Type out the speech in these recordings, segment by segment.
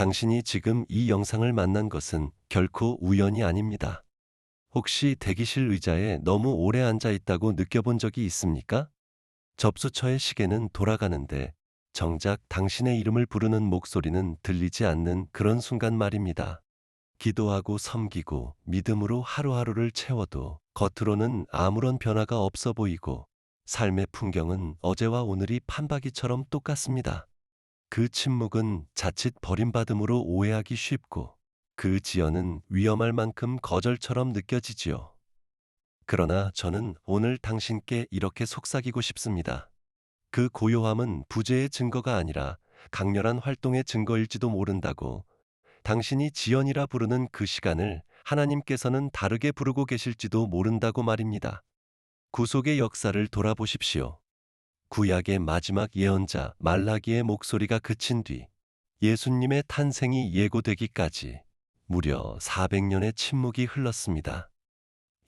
당신이 지금 이 영상을 만난 것은 결코 우연이 아닙니다. 혹시 대기실 의자에 너무 오래 앉아 있다고 느껴본 적이 있습니까? 접수처의 시계는 돌아가는데 정작 당신의 이름을 부르는 목소리는 들리지 않는 그런 순간 말입니다. 기도하고 섬기고 믿음으로 하루하루를 채워도 겉으로는 아무런 변화가 없어 보이고 삶의 풍경은 어제와 오늘이 판박이처럼 똑같습니다. 그 침묵은 자칫 버림받음으로 오해하기 쉽고 그 지연은 위험할 만큼 거절처럼 느껴지지요. 그러나 저는 오늘 당신께 이렇게 속삭이고 싶습니다. 그 고요함은 부재의 증거가 아니라 강렬한 활동의 증거일지도 모른다고. 당신이 지연이라 부르는 그 시간을 하나님께서는 다르게 부르고 계실지도 모른다고 말입니다. 구속의 역사를 돌아보십시오. 구약의 마지막 예언자 말라기의 목소리가 그친 뒤 예수님의 탄생이 예고되기까지 무려 400년의 침묵이 흘렀습니다.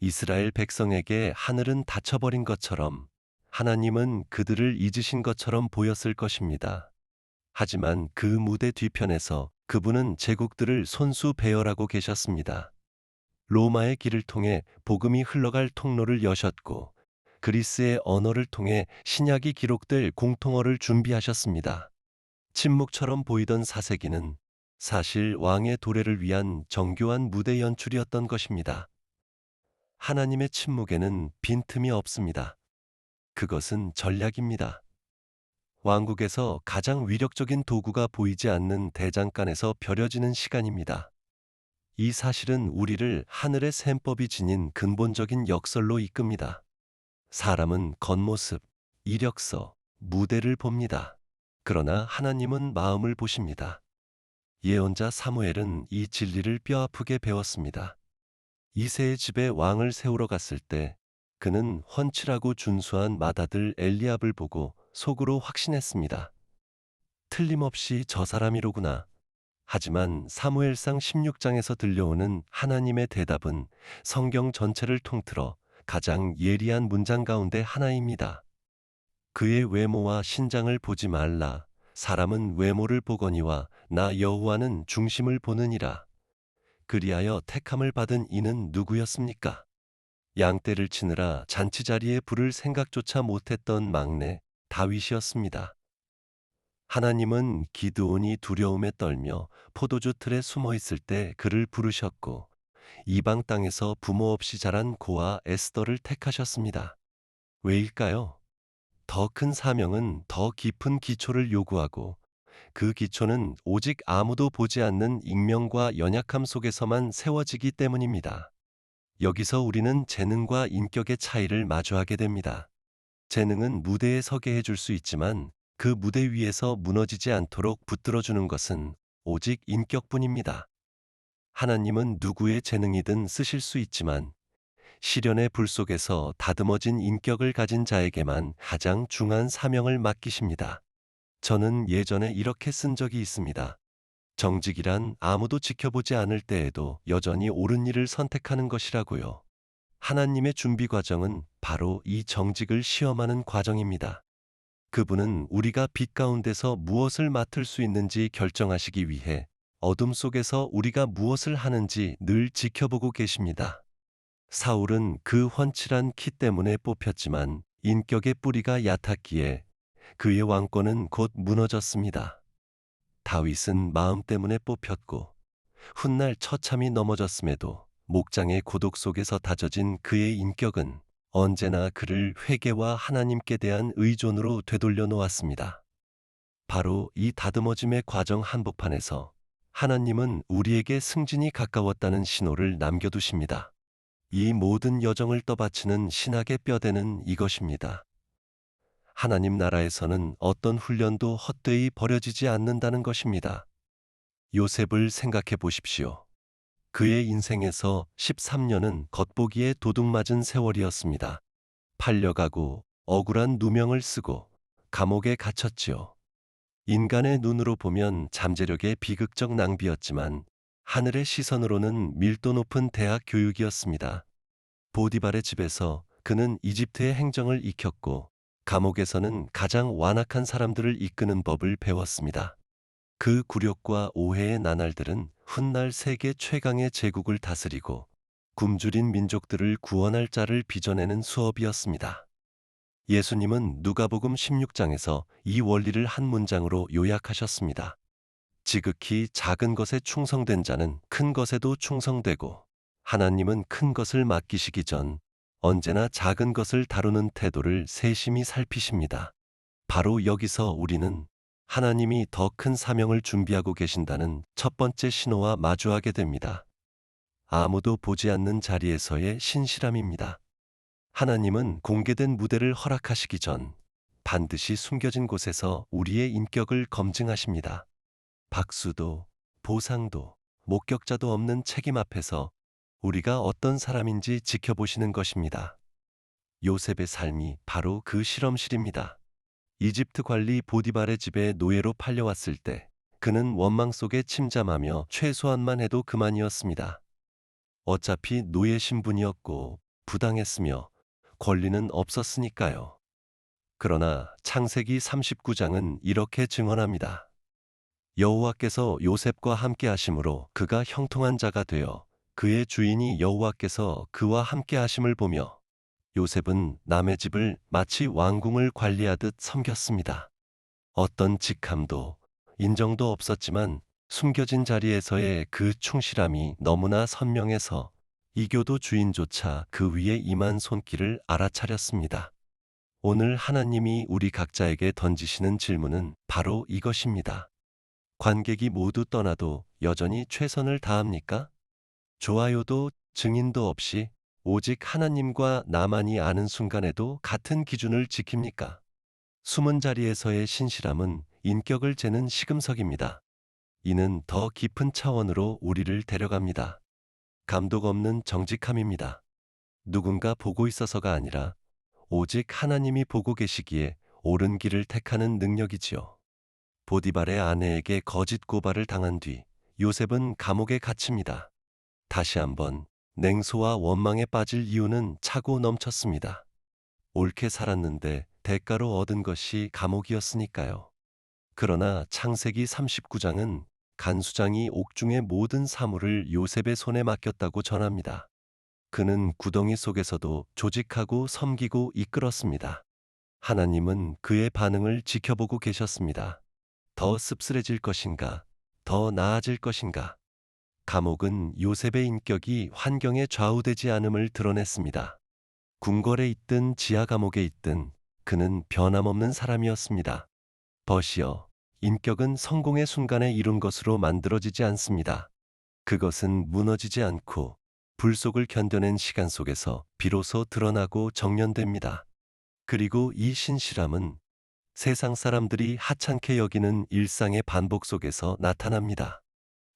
이스라엘 백성에게 하늘은 닫혀버린 것처럼 하나님은 그들을 잊으신 것처럼 보였을 것입니다. 하지만 그 무대 뒤편에서 그분은 제국들을 손수 배열하고 계셨습니다. 로마의 길을 통해 복음이 흘러갈 통로를 여셨고 그리스의 언어를 통해 신약이 기록될 공통어를 준비하셨습니다. 침묵처럼 보이던 사세기는 사실 왕의 도래를 위한 정교한 무대 연출이었던 것입니다. 하나님의 침묵에는 빈틈이 없습니다. 그것은 전략입니다. 왕국에서 가장 위력적인 도구가 보이지 않는 대장간에서 벼려지는 시간입니다. 이 사실은 우리를 하늘의 셈법이 지닌 근본적인 역설로 이끕니다. 사람은 겉모습, 이력서, 무대를 봅니다. 그러나 하나님은 마음을 보십니다. 예언자 사무엘은 이 진리를 뼈아프게 배웠습니다. 이새의 집에 왕을 세우러 갔을 때 그는 훤칠하고 준수한 맏아들 엘리압을 보고 속으로 확신했습니다. 틀림없이 저 사람이로구나. 하지만 사무엘상 16장에서 들려오는 하나님의 대답은 성경 전체를 통틀어 가장 예리한 문장 가운데 하나입니다. 그의 외모와 신장을 보지 말라. 사람은 외모를 보거니와 나 여호와는 중심을 보느니라. 그리하여 택함을 받은 이는 누구였습니까? 양떼를 치느라 잔치자리에 부를 생각조차 못했던 막내 다윗이었습니다. 하나님은 기드온이 두려움에 떨며 포도주 틀에 숨어 있을 때 그를 부르셨고 이방 땅에서 부모 없이 자란 고아 에스더를 택하셨습니다. 왜일까요? 더 큰 사명은 더 깊은 기초를 요구하고 그 기초는 오직 아무도 보지 않는 익명과 연약함 속에서만 세워지기 때문입니다. 여기서 우리는 재능과 인격의 차이를 마주하게 됩니다. 재능은 무대에 서게 해줄 수 있지만 그 무대 위에서 무너지지 않도록 붙들어주는 것은 오직 인격뿐입니다. 하나님은 누구의 재능이든 쓰실 수 있지만 시련의 불 속에서 다듬어진 인격을 가진 자에게만 가장 중한 사명을 맡기십니다. 저는 예전에 이렇게 쓴 적이 있습니다. 정직이란 아무도 지켜보지 않을 때에도 여전히 옳은 일을 선택하는 것이라고요. 하나님의 준비 과정은 바로 이 정직을 시험하는 과정입니다. 그분은 우리가 빛 가운데서 무엇을 맡을 수 있는지 결정하시기 위해 어둠 속에서 우리가 무엇을 하는지 늘 지켜보고 계십니다. 사울은 그 훤칠한 키 때문에 뽑혔지만 인격의 뿌리가 얕았기에 그의 왕권은 곧 무너졌습니다. 다윗은 마음 때문에 뽑혔고 훗날 처참히 넘어졌음에도 목장의 고독 속에서 다져진 그의 인격은 언제나 그를 회개와 하나님께 대한 의존으로 되돌려 놓았습니다. 바로 이 다듬어짐의 과정 한복판에서 하나님은 우리에게 승진이 가까웠다는 신호를 남겨두십니다. 이 모든 여정을 떠받치는 신학의 뼈대는 이것입니다. 하나님 나라에서는 어떤 훈련도 헛되이 버려지지 않는다는 것입니다. 요셉을 생각해 보십시오. 그의 인생에서 13년은 겉보기에 도둑맞은 세월이었습니다. 팔려가고 억울한 누명을 쓰고 감옥에 갇혔지요. 인간의 눈으로 보면 잠재력의 비극적 낭비였지만 하늘의 시선으로는 밀도 높은 대학 교육이었습니다. 보디발의 집에서 그는 이집트의 행정을 익혔고 감옥에서는 가장 완악한 사람들을 이끄는 법을 배웠습니다. 그 굴욕과 오해의 나날들은 훗날 세계 최강의 제국을 다스리고 굶주린 민족들을 구원할 자를 빚어내는 수업이었습니다. 예수님은 누가복음 16장에서 이 원리를 한 문장으로 요약하셨습니다. 지극히 작은 것에 충성된 자는 큰 것에도 충성되고, 하나님은 큰 것을 맡기시기 전 언제나 작은 것을 다루는 태도를 세심히 살피십니다. 바로 여기서 우리는 하나님이 더 큰 사명을 준비하고 계신다는 첫 번째 신호와 마주하게 됩니다. 아무도 보지 않는 자리에서의 신실함입니다. 하나님은 공개된 무대를 허락하시기 전 반드시 숨겨진 곳에서 우리의 인격을 검증하십니다. 박수도, 보상도, 목격자도 없는 책임 앞에서 우리가 어떤 사람인지 지켜보시는 것입니다. 요셉의 삶이 바로 그 실험실입니다. 이집트 관리 보디발의 집에 노예로 팔려왔을 때 그는 원망 속에 침잠하며 최소한만 해도 그만이었습니다. 어차피 노예 신분이었고 부당했으며 권리는 없었으니까요. 그러나 창세기 39장은 이렇게 증언합니다. 여호와께서 요셉과 함께 하심으로 그가 형통한 자가 되어 그의 주인이 여호와께서 그와 함께 하심을 보며 요셉은 남의 집을 마치 왕궁을 관리하듯 섬겼습니다. 어떤 직함도 인정도 없었지만 숨겨진 자리에서의 그 충실함이 너무나 선명해서 이교도 주인조차 그 위에 임한 손길을 알아차렸습니다. 오늘 하나님이 우리 각자에게 던지시는 질문은 바로 이것입니다. 관객이 모두 떠나도 여전히 최선을 다합니까? 좋아요도 증인도 없이 오직 하나님과 나만이 아는 순간에도 같은 기준을 지킵니까? 숨은 자리에서의 신실함은 인격을 재는 시금석입니다. 이는 더 깊은 차원으로 우리를 데려갑니다. 감독 없는 정직함입니다. 누군가 보고 있어서가 아니라 오직 하나님이 보고 계시기에 옳은 길을 택하는 능력이지요. 보디발의 아내에게 거짓 고발을 당한 뒤 요셉은 감옥에 갇힙니다. 다시 한번 냉소와 원망에 빠질 이유는 차고 넘쳤습니다. 옳게 살았는데 대가로 얻은 것이 감옥이었으니까요. 그러나 창세기 39장은 간수장이 옥중의 모든 사물을 요셉의 손에 맡겼다고 전합니다. 그는 구덩이 속에서도 조직하고 섬기고 이끌었습니다. 하나님은 그의 반응을 지켜보고 계셨습니다. 더 씁쓸해질 것인가? 더 나아질 것인가? 감옥은 요셉의 인격이 환경에 좌우되지 않음을 드러냈습니다. 궁궐에 있든 지하 감옥에 있든 그는 변함없는 사람이었습니다. 벗이여, 인격은 성공의 순간에 이룬 것으로 만들어지지 않습니다. 그것은 무너지지 않고 불속을 견뎌낸 시간 속에서 비로소 드러나고 정련됩니다. 그리고 이 신실함은 세상 사람들이 하찮게 여기는 일상의 반복 속에서 나타납니다.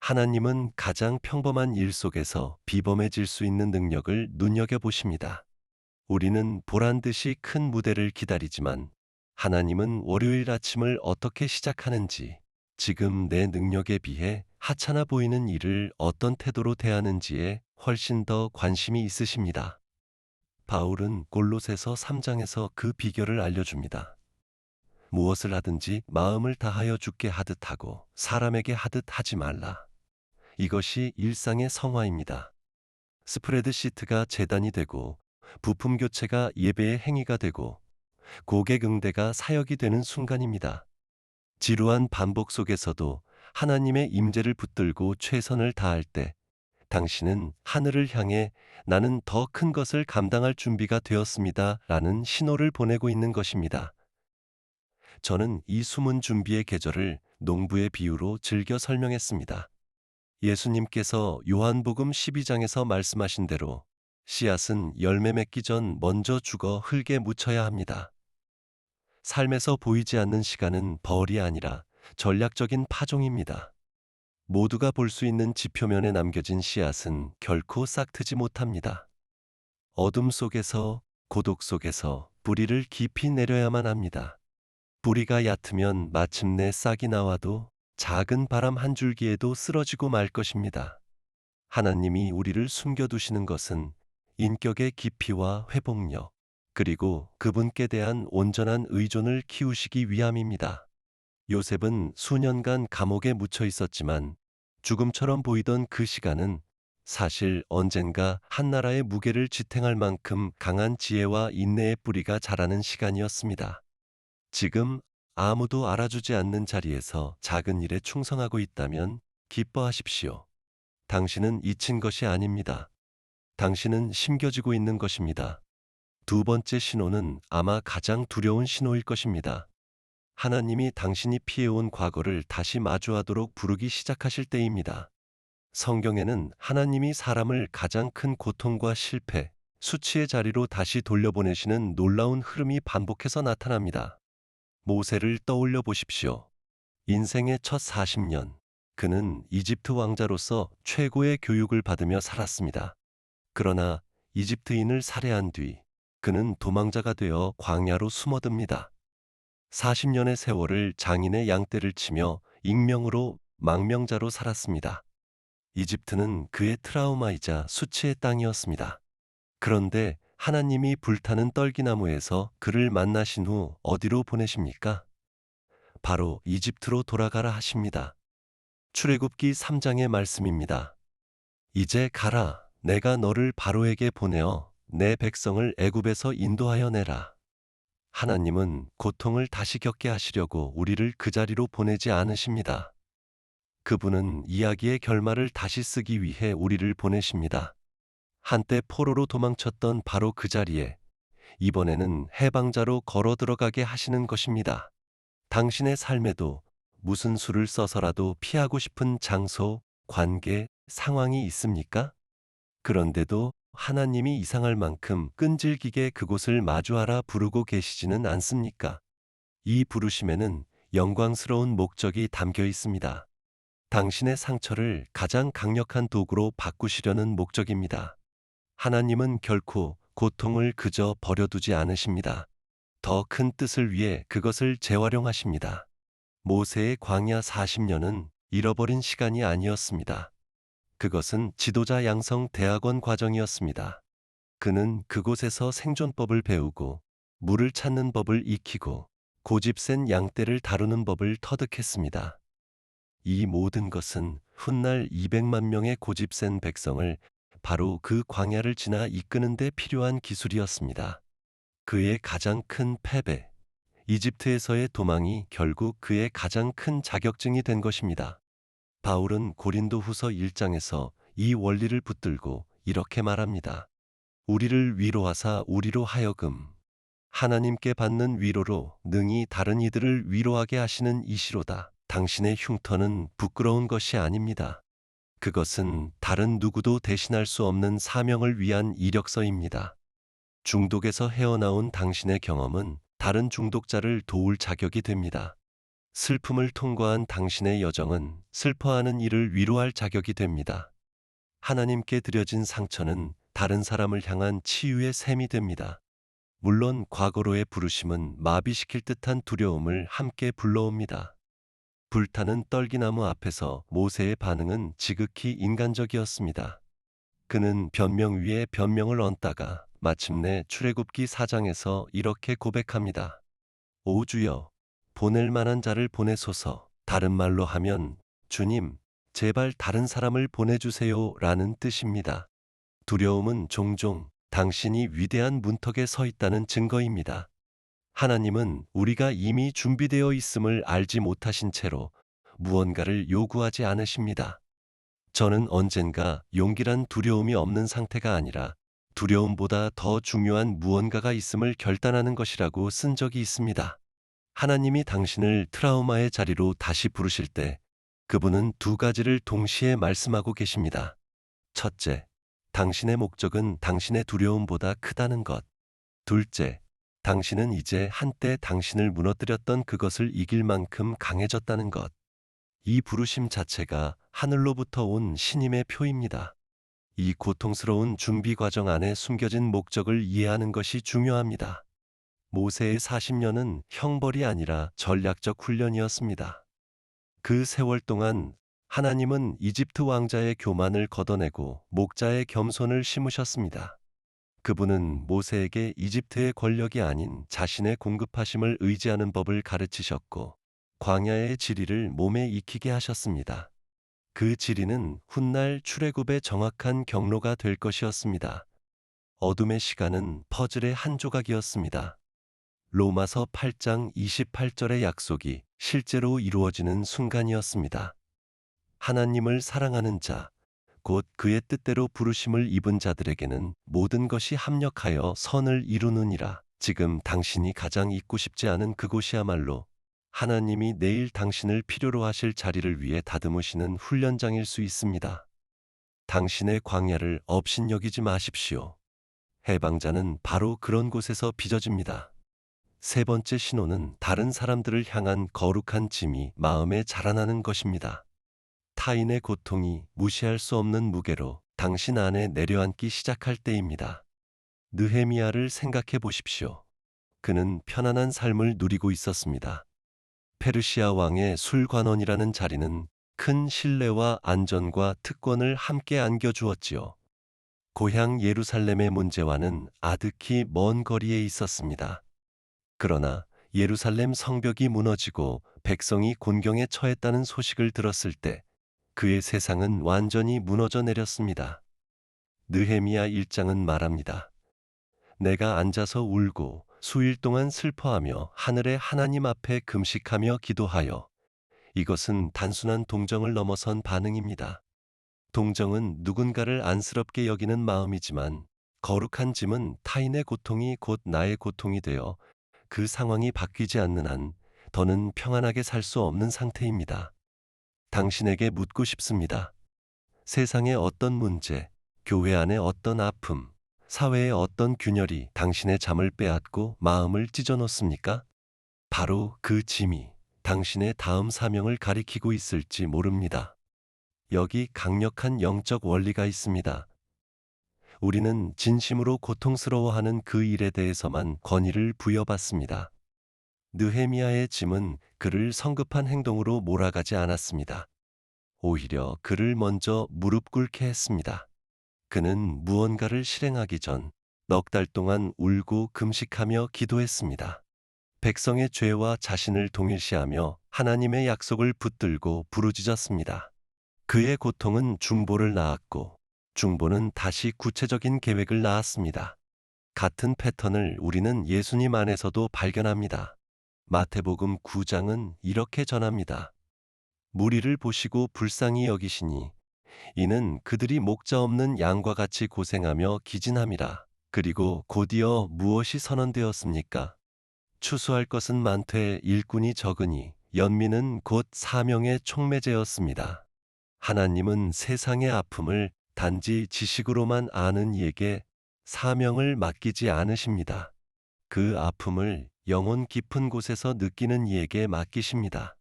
하나님은 가장 평범한 일 속에서 비범해질 수 있는 능력을 눈여겨보십니다. 우리는 보란듯이 큰 무대를 기다리지만 하나님은 월요일 아침을 어떻게 시작하는지, 지금 내 능력에 비해 하찮아 보이는 일을 어떤 태도로 대하는지에 훨씬 더 관심이 있으십니다. 바울은 골로새서 3장에서 그 비결을 알려줍니다. 무엇을 하든지 마음을 다하여 주께 하듯 하고 사람에게 하듯 하지 말라. 이것이 일상의 성화입니다. 스프레드시트가 제단이 되고 부품 교체가 예배의 행위가 되고 고객 응대가 사역이 되는 순간입니다. 지루한 반복 속에서도 하나님의 임재를 붙들고 최선을 다할 때 당신은 하늘을 향해 나는 더 큰 것을 감당할 준비가 되었습니다 라는 신호를 보내고 있는 것입니다. 저는 이 숨은 준비의 계절을 농부의 비유로 즐겨 설명했습니다. 예수님께서 요한복음 12장에서 말씀하신 대로 씨앗은 열매 맺기 전 먼저 죽어 흙에 묻혀야 합니다. 삶에서 보이지 않는 시간은 벌이 아니라 전략적인 파종입니다. 모두가 볼 수 있는 지표면에 남겨진 씨앗은 결코 싹트지 못합니다. 어둠 속에서, 고독 속에서 뿌리를 깊이 내려야만 합니다. 뿌리가 얕으면 마침내 싹이 나와도 작은 바람 한 줄기에도 쓰러지고 말 것입니다. 하나님이 우리를 숨겨두시는 것은 인격의 깊이와 회복력, 그리고 그분께 대한 온전한 의존을 키우시기 위함입니다. 요셉은 수년간 감옥에 묻혀 있었지만 죽음처럼 보이던 그 시간은 사실 언젠가 한 나라의 무게를 지탱할 만큼 강한 지혜와 인내의 뿌리가 자라는 시간이었습니다. 지금 아무도 알아주지 않는 자리에서 작은 일에 충성하고 있다면 기뻐하십시오. 당신은 잊힌 것이 아닙니다. 당신은 심겨지고 있는 것입니다. 두 번째 신호는 아마 가장 두려운 신호일 것입니다. 하나님이 당신이 피해온 과거를 다시 마주하도록 부르기 시작하실 때입니다. 성경에는 하나님이 사람을 가장 큰 고통과 실패, 수치의 자리로 다시 돌려보내시는 놀라운 흐름이 반복해서 나타납니다. 모세를 떠올려 보십시오. 인생의 첫 40년, 그는 이집트 왕자로서 최고의 교육을 받으며 살았습니다. 그러나 이집트인을 살해한 뒤 그는 도망자가 되어 광야로 숨어듭니다. 40년의 세월을 장인의 양떼를 치며 익명으로 망명자로 살았습니다. 이집트는 그의 트라우마이자 수치의 땅이었습니다. 그런데 하나님이 불타는 떨기나무에서 그를 만나신 후 어디로 보내십니까? 바로 이집트로 돌아가라 하십니다. 출애굽기 3장의 말씀입니다. 이제 가라. 내가 너를 바로에게 보내어 내 백성을 애굽에서 인도하여 내라. 하나님은 고통을 다시 겪게 하시려고 우리를 그 자리로 보내지 않으십니다. 그분은 이야기의 결말을 다시 쓰기 위해 우리를 보내십니다. 한때 포로로 도망쳤던 바로 그 자리에 이번에는 해방자로 걸어 들어가게 하시는 것입니다. 당신의 삶에도 무슨 수를 써서라도 피하고 싶은 장소, 관계, 상황이 있습니까? 그런데도 하나님이 이상할 만큼 끈질기게 그곳을 마주하라 부르고 계시지는 않습니까? 이 부르심에는 영광스러운 목적이 담겨 있습니다. 당신의 상처를 가장 강력한 도구로 바꾸시려는 목적입니다. 하나님은 결코 고통을 그저 버려두지 않으십니다. 더 큰 뜻을 위해 그것을 재활용하십니다. 모세의 광야 40년은 잃어버린 시간이 아니었습니다. 그것은 지도자 양성 대학원 과정이었습니다. 그는 그곳에서 생존법을 배우고 물을 찾는 법을 익히고 고집센 양떼를 다루는 법을 터득했습니다. 이 모든 것은 훗날 200만 명의 고집센 백성을 바로 그 광야를 지나 이끄는 데 필요한 기술이었습니다. 그의 가장 큰 패배, 이집트에서의 도망이 결국 그의 가장 큰 자격증이 된 것입니다. 바울은 고린도 후서 1장에서 이 원리를 붙들고 이렇게 말합니다. 우리를 위로하사 우리로 하여금 하나님께 받는 위로로 능히 다른 이들을 위로하게 하시는 이시로다. 당신의 흉터는 부끄러운 것이 아닙니다. 그것은 다른 누구도 대신할 수 없는 사명을 위한 이력서입니다. 중독에서 헤어나온 당신의 경험은 다른 중독자를 도울 자격이 됩니다. 슬픔을 통과한 당신의 여정은 슬퍼하는 이를 위로할 자격이 됩니다. 하나님께 드려진 상처는 다른 사람을 향한 치유의 셈이 됩니다. 물론 과거로의 부르심은 마비시킬 듯한 두려움을 함께 불러옵니다. 불타는 떨기나무 앞에서 모세의 반응은 지극히 인간적이었습니다. 그는 변명 위에 변명을 얹다가 마침내 출애굽기 4장에서 이렇게 고백합니다. 오 주여, 보낼 만한 자를 보내소서. 다른 말로 하면 주님, 제발 다른 사람을 보내주세요 라는 뜻입니다. 두려움은 종종 당신이 위대한 문턱에 서 있다는 증거입니다. 하나님은 우리가 이미 준비되어 있음을 알지 못하신 채로 무언가를 요구하지 않으십니다. 저는 언젠가 용기란 두려움이 없는 상태가 아니라 두려움보다 더 중요한 무언가가 있음을 결단하는 것이라고 쓴 적이 있습니다. 하나님이 당신을 트라우마의 자리로 다시 부르실 때 그분은 두 가지를 동시에 말씀하고 계십니다. 첫째, 당신의 목적은 당신의 두려움보다 크다는 것. 둘째, 당신은 이제 한때 당신을 무너뜨렸던 그것을 이길 만큼 강해졌다는 것. 이 부르심 자체가 하늘로부터 온 신임의 표입니다. 이 고통스러운 준비 과정 안에 숨겨진 목적을 이해하는 것이 중요합니다. 모세의 40년은 형벌이 아니라 전략적 훈련이었습니다. 그 세월 동안 하나님은 이집트 왕자의 교만을 걷어내고 목자의 겸손을 심으셨습니다. 그분은 모세에게 이집트의 권력이 아닌 자신의 공급하심을 의지하는 법을 가르치셨고 광야의 지리를 몸에 익히게 하셨습니다. 그 지리는 훗날 출애굽의 정확한 경로가 될 것이었습니다. 어둠의 시간은 퍼즐의 한 조각이었습니다. 로마서 8장 28절의 약속이 실제로 이루어지는 순간이었습니다. 하나님을 사랑하는 자, 곧 그의 뜻대로 부르심을 입은 자들에게는 모든 것이 합력하여 선을 이루느니라. 지금 당신이 가장 있고 싶지 않은 그곳이야말로 하나님이 내일 당신을 필요로 하실 자리를 위해 다듬으시는 훈련장일 수 있습니다. 당신의 광야를 업신여기지 마십시오. 해방자는 바로 그런 곳에서 빚어집니다. 세 번째 신호는 다른 사람들을 향한 거룩한 짐이 마음에 자라나는 것입니다. 타인의 고통이 무시할 수 없는 무게로 당신 안에 내려앉기 시작할 때입니다. 느헤미야를 생각해 보십시오. 그는 편안한 삶을 누리고 있었습니다. 페르시아 왕의 술관원이라는 자리는 큰 신뢰와 안전과 특권을 함께 안겨주었지요. 고향 예루살렘의 문제와는 아득히 먼 거리에 있었습니다. 그러나 예루살렘 성벽이 무너지고 백성이 곤경에 처했다는 소식을 들었을 때 그의 세상은 완전히 무너져 내렸습니다. 느헤미야 1장은 말합니다. 내가 앉아서 울고 수일 동안 슬퍼하며 하늘의 하나님 앞에 금식하며 기도하여. 이것은 단순한 동정을 넘어선 반응입니다. 동정은 누군가를 안쓰럽게 여기는 마음이지만 거룩한 짐은 타인의 고통이 곧 나의 고통이 되어 그 상황이 바뀌지 않는 한 더는 평안하게 살 수 없는 상태입니다. 당신에게 묻고 싶습니다. 세상의 어떤 문제, 교회 안의 어떤 아픔, 사회의 어떤 균열이 당신의 잠을 빼앗고 마음을 찢어놓습니까? 바로 그 짐이 당신의 다음 사명을 가리키고 있을지 모릅니다. 여기 강력한 영적 원리가 있습니다. 우리는 진심으로 고통스러워하는 그 일에 대해서만 권위를 부여받습니다. 느헤미야의 짐은 그를 성급한 행동으로 몰아가지 않았습니다. 오히려 그를 먼저 무릎 꿇게 했습니다. 그는 무언가를 실행하기 전 넉 달 동안 울고 금식하며 기도했습니다. 백성의 죄와 자신을 동일시하며 하나님의 약속을 붙들고 부르짖었습니다. 그의 고통은 중보를 낳았고 중보는 다시 구체적인 계획을 낳았습니다. 같은 패턴을 우리는 예수님 안에서도 발견합니다. 마태복음 9장은 이렇게 전합니다. 무리를 보시고 불쌍히 여기시니 이는 그들이 목자 없는 양과 같이 고생하며 기진함이라. 그리고 곧이어 무엇이 선언되었습니까? 추수할 것은 많되 일꾼이 적으니 연민은 곧 사명의 촉매제였습니다. 하나님은 세상의 아픔을 단지 지식으로만 아는 이에게 사명을 맡기지 않으십니다. 그 아픔을 영혼 깊은 곳에서 느끼는 이에게 맡기십니다.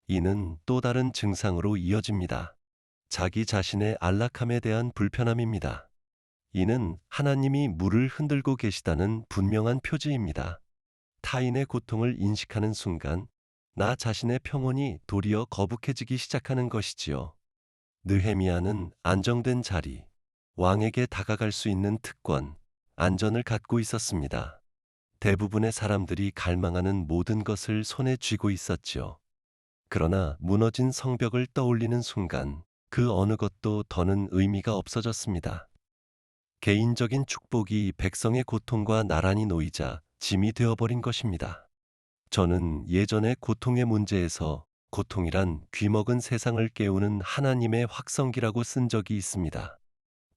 이는 또 다른 증상으로 이어집니다. 자기 자신의 안락함에 대한 불편함입니다. 이는 하나님이 물을 흔들고 계시다는 분명한 표지입니다. 타인의 고통을 인식하는 순간 나 자신의 평온이 도리어 거북해지기 시작하는 것이지요. 느헤미야는 안정된 자리, 왕에게 다가갈 수 있는 특권, 안전을 갖고 있었습니다. 대부분의 사람들이 갈망하는 모든 것을 손에 쥐고 있었지요. 그러나 무너진 성벽을 떠올리는 순간 그 어느 것도 더는 의미가 없어졌습니다. 개인적인 축복이 백성의 고통과 나란히 놓이자 짐이 되어버린 것입니다. 저는 예전에 고통의 문제에서 고통이란 귀먹은 세상을 깨우는 하나님의 확성기라고 쓴 적이 있습니다.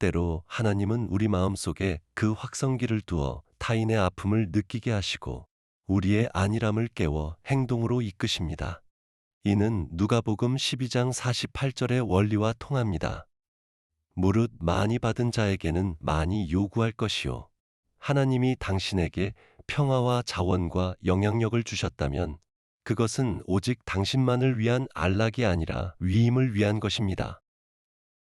때로 하나님은 우리 마음속에 그 확성기를 두어 타인의 아픔을 느끼게 하시고 우리의 안일함을 깨워 행동으로 이끄십니다. 이는 누가복음 12장 48절의 원리와 통합니다. 무릇 많이 받은 자에게는 많이 요구할 것이요. 하나님이 당신에게 평화와 자원과 영향력을 주셨다면 그것은 오직 당신만을 위한 안락이 아니라 위임을 위한 것입니다.